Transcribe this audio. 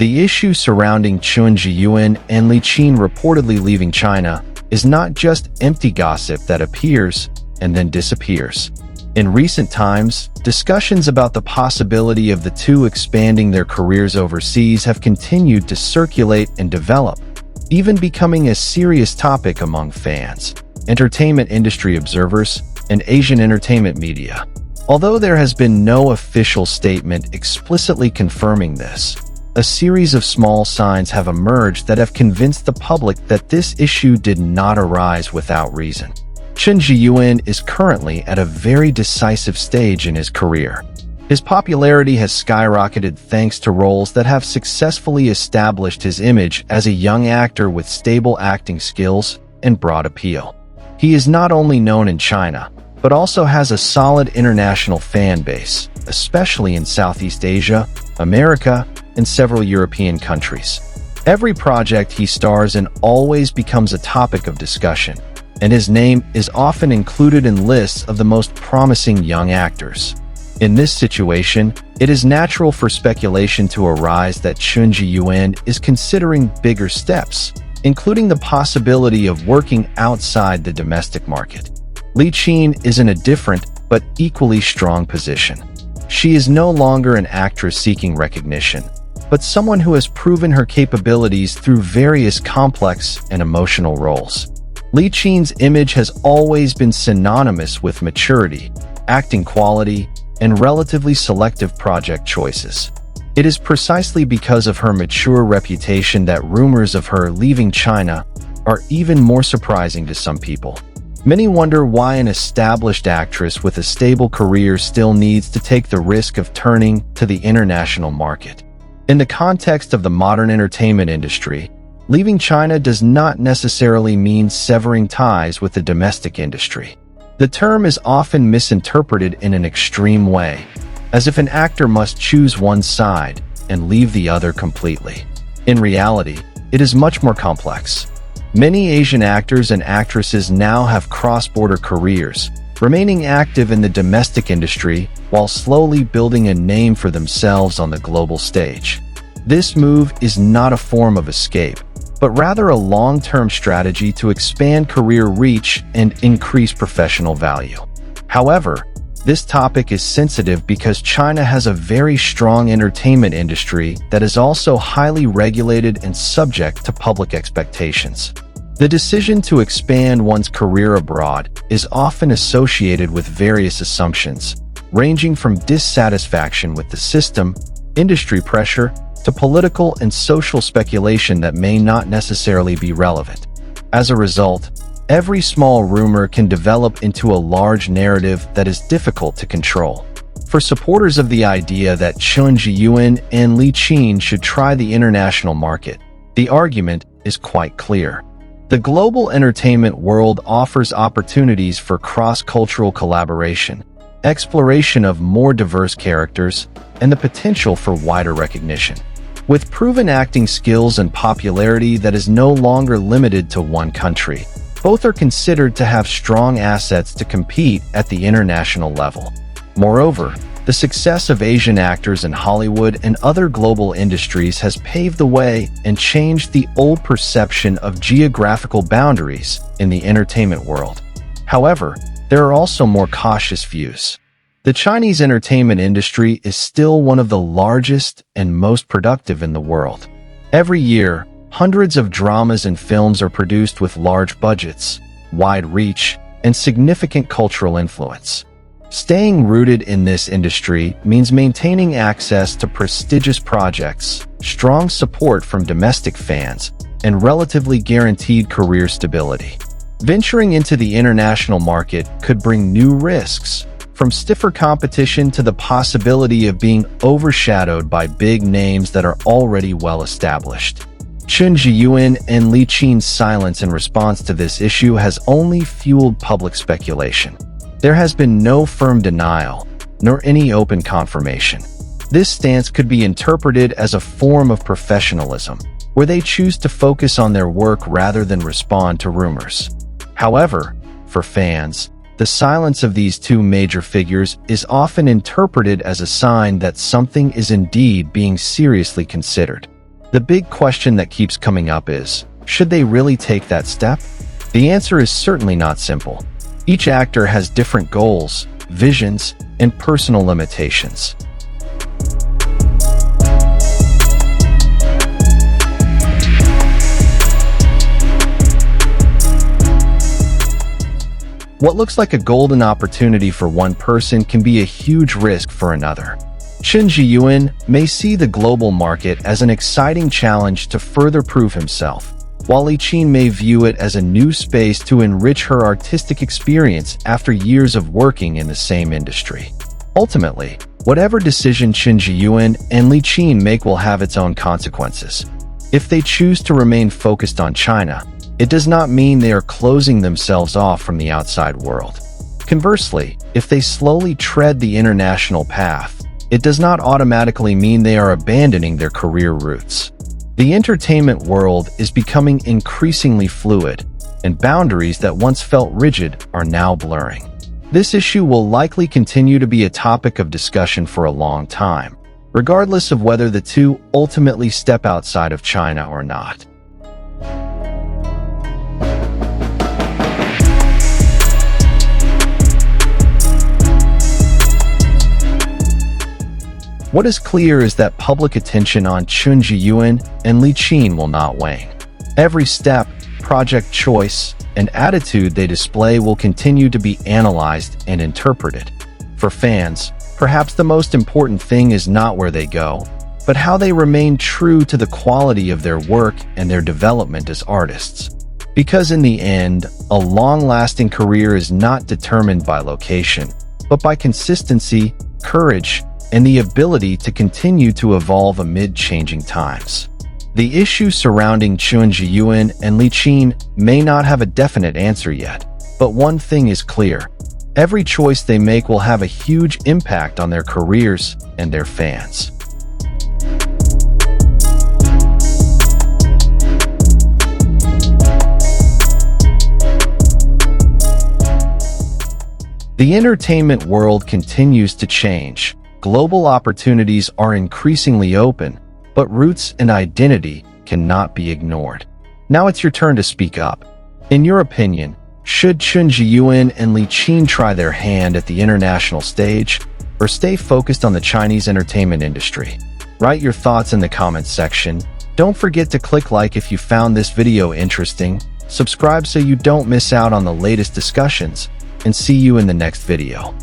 The issue surrounding Chen Zheyuan and Liin reportedly leaving China is not just empty gossip that appears and then disappears. In recent times, discussions about the possibility of the two expanding their careers overseas have continued to circulate and develop, even becoming a serious topic among fans, entertainment industry observers, and Asian entertainment media. Although there has been no official statement explicitly confirming this, a series of small signs have emerged that have convinced the public that this issue did not arise without reason. Chen Zheyuan is currently at a very decisive stage in his career. His popularity has skyrocketed thanks to roles that have successfully established his image as a young actor with stable acting skills and broad appeal. He is not only known in China, but also has a solid international fan base, especially in Southeast Asia, America, and several European countries. Every project he stars in always becomes a topic of discussion, and his name is often included in lists of the most promising young actors. In this situation, it is natural for speculation to arise that Chen Zheyuan is considering bigger steps, including the possibility of working outside the domestic market. Liin is in a different but equally strong position. She is no longer an actress seeking recognition, but someone who has proven her capabilities through various complex and emotional roles. Liin's image has always been synonymous with maturity, acting quality, and relatively selective project choices. It is precisely because of her mature reputation that rumors of her leaving China are even more surprising to some people. Many wonder why an established actress with a stable career still needs to take the risk of turning to the international market. In the context of the modern entertainment industry, leaving China does not necessarily mean severing ties with the domestic industry. The term is often misinterpreted in an extreme way, as if an actor must choose one side and leave the other completely. In reality, it is much more complex. Many Asian actors and actresses now have cross-border careers, remaining active in the domestic industry while slowly building a name for themselves on the global stage. This move is not a form of escape, but rather a long-term strategy to expand career reach and increase professional value. However, this topic is sensitive because China has a very strong entertainment industry that is also highly regulated and subject to public expectations. The decision to expand one's career abroad is often associated with various assumptions, ranging from dissatisfaction with the system, industry pressure, to political and social speculation that may not necessarily be relevant. As a result, every small rumor can develop into a large narrative that is difficult to control. For supporters of the idea that Chen Zheyuan and Liin should try the international market, the argument is quite clear. The global entertainment world offers opportunities for cross-cultural collaboration, exploration of more diverse characters, and the potential for wider recognition. With proven acting skills and popularity that is no longer limited to one country, both are considered to have strong assets to compete at the international level. Moreover, the success of Asian actors in Hollywood and other global industries has paved the way and changed the old perception of geographical boundaries in the entertainment world. However, there are also more cautious views. The Chinese entertainment industry is still one of the largest and most productive in the world. Every year, hundreds of dramas and films are produced with large budgets, wide reach, and significant cultural influence. Staying rooted in this industry means maintaining access to prestigious projects, strong support from domestic fans, and relatively guaranteed career stability. Venturing into the international market could bring new risks, from stiffer competition to the possibility of being overshadowed by big names that are already well established. Chen Zheyuan and Liin's silence in response to this issue has only fueled public speculation. There has been no firm denial, nor any open confirmation. This stance could be interpreted as a form of professionalism, where they choose to focus on their work rather than respond to rumors. However, for fans, the silence of these two major figures is often interpreted as a sign that something is indeed being seriously considered. The big question that keeps coming up is, should they really take that step? The answer is certainly not simple. Each actor has different goals, visions, and personal limitations. What looks like a golden opportunity for one person can be a huge risk for another. Chen Zheyuan may see the global market as an exciting challenge to further prove himself, while Liin may view it as a new space to enrich her artistic experience after years of working in the same industry. Ultimately, whatever decision Chen Zheyuan and Liin make will have its own consequences. If they choose to remain focused on China, it does not mean they are closing themselves off from the outside world. Conversely, if they slowly tread the international path, it does not automatically mean they are abandoning their career roots. The entertainment world is becoming increasingly fluid, and boundaries that once felt rigid are now blurring. This issue will likely continue to be a topic of discussion for a long time, regardless of whether the two ultimately step outside of China or not. What is clear is that public attention on Chen Zheyuan and Liin will not wane. Every step, project choice, and attitude they display will continue to be analyzed and interpreted. For fans, perhaps the most important thing is not where they go, but how they remain true to the quality of their work and their development as artists. Because in the end, a long-lasting career is not determined by location, but by consistency, courage, and the ability to continue to evolve amid changing times. The issue surrounding Chen Zheyuan and Liin may not have a definite answer yet, but one thing is clear. Every choice they make will have a huge impact on their careers and their fans. The entertainment world continues to change. Global opportunities are increasingly open, but roots and identity cannot be ignored. Now it's your turn to speak up. In your opinion, should Chen Zheyuan and Liin try their hand at the international stage, or stay focused on the Chinese entertainment industry? Write your thoughts in the comments section. Don't forget to click like if you found this video interesting, subscribe so you don't miss out on the latest discussions, and see you in the next video.